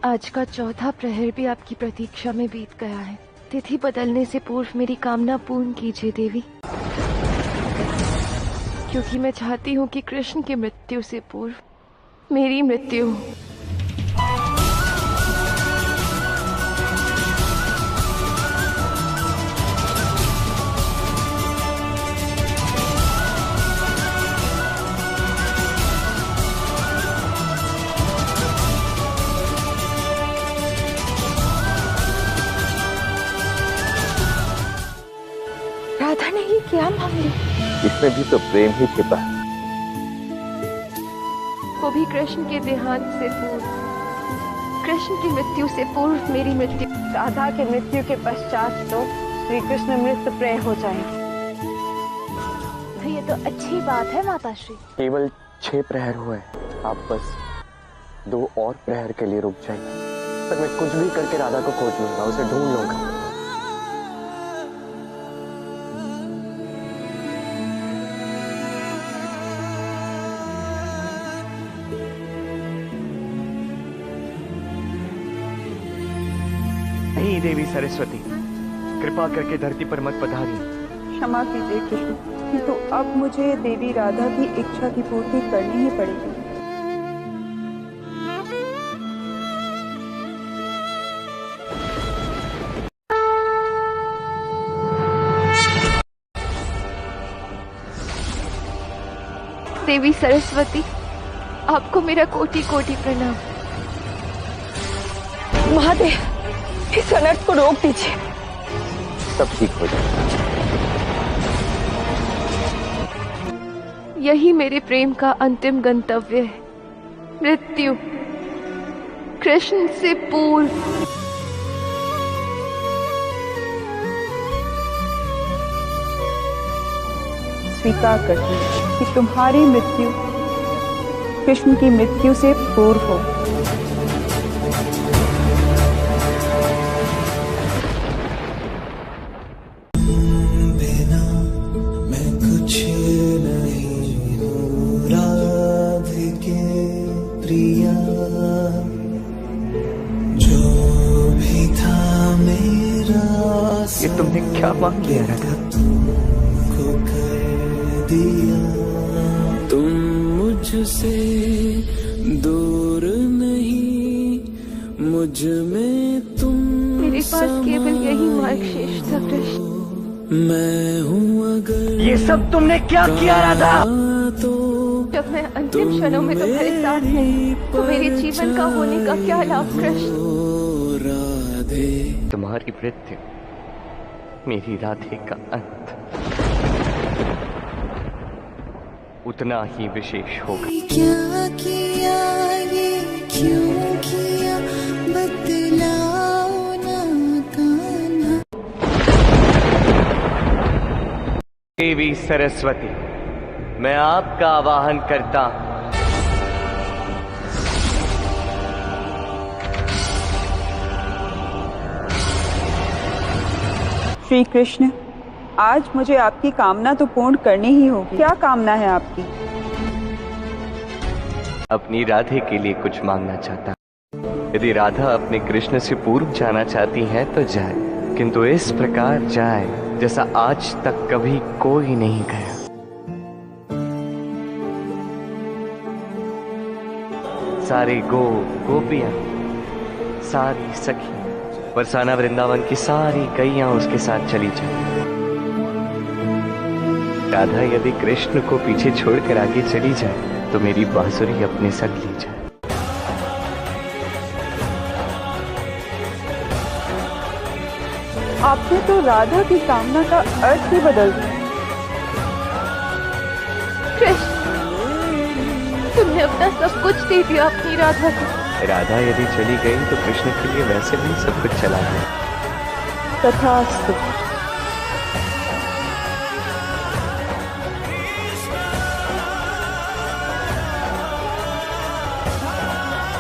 आज का चौथा प्रहर भी आपकी प्रतीक्षा में बीत गया है। तिथि बदलने से पूर्व मेरी कामना पूर्ण कीजिए देवी, क्योंकि मैं चाहती हूँ कि कृष्ण की मृत्यु से पूर्व मेरी मृत्यु हो। राधा ने ये क्या मांग ली? इसमें भी तो प्रेम ही छिपा है। वो भी कृष्ण के देहांत से पूर्व, कृष्ण की मृत्यु से पूर्व मेरी मृत्यु। राधा के मृत्यु के पश्चात तो श्री कृष्ण मृत प्रेय हो जाएंगे। तो ये तो अच्छी बात है माताश्री। केवल 6 प्रहर हुए, आप बस 2 और प्रहर के लिए रुक जाइए। पर मैं कुछ भी करके राधा को खोज लूंगा, उसे ढूंढ लूंगा। नहीं देवी सरस्वती, कृपा करके धरती पर मत पधारिए। क्षमा कीजिए कृष्ण, किंतु अब मुझे देवी राधा की इच्छा की पूर्ति करनी ही पड़ेगी। देवी सरस्वती, आपको मेरा कोटि कोटि प्रणाम। महादेव, इस अनर्थ को रोक दीजिए। सब ठीक हो जाएगा। यही मेरे प्रेम का अंतिम गंतव्य है, मृत्यु कृष्ण से पूर्व। स्वीकार करती हूँ कि तुम्हारी मृत्यु कृष्ण की मृत्यु से पूर्व हो। बिना मैं कुछ नहीं हूँ राधिके प्रिया, जो भी था मेरा ये तुमने क्या मांग लिया राधा? तुमको कर दिया। तुम मुझसे दूर नहीं, मुझ में तुम। मेरे पास केवल यही मार्ग शेष था कृष्ण। मैं हूँ अगर ये सब तुमने क्या किया राधा? तो जब मैं अंतिम क्षणों में तुम्हारे साथ नहीं, तो मेरे जीवन का होने का क्या लाभ कृष्ण? राधे। तुम्हारी मृत्यु मेरी राधे का अंत उतना ही विशेष होगा। क्या किया ये क्यों किया, बतलाओ ना कान्हा। देवी सरस्वती, मैं आपका आवाहन करता हूं। श्री कृष्ण, आज मुझे आपकी कामना तो पूर्ण करनी ही होगी। क्या कामना है आपकी? अपनी राधे के लिए कुछ मांगना चाहता हूं। यदि राधा अपने कृष्ण से पूर्व जाना चाहती है तो जाए, किंतु इस प्रकार जाए जैसा आज तक कभी कोई नहीं गया। सारे गोपियां, सारी सखी, बरसाना वृंदावन की सारी गैयां उसके साथ चली जाए। राधा यदि कृष्ण को पीछे छोड़कर आगे चली जाए तो मेरी बांसुरी अपने संग ली जाए। आपने तो राधा की कामना का अर्थ ही बदल दिया। कृष्ण, तुमने अपना सब कुछ दे दिया अपनी राधा को। राधा यदि चली गई तो कृष्ण के लिए वैसे भी सब कुछ चला गया। तथास्तु।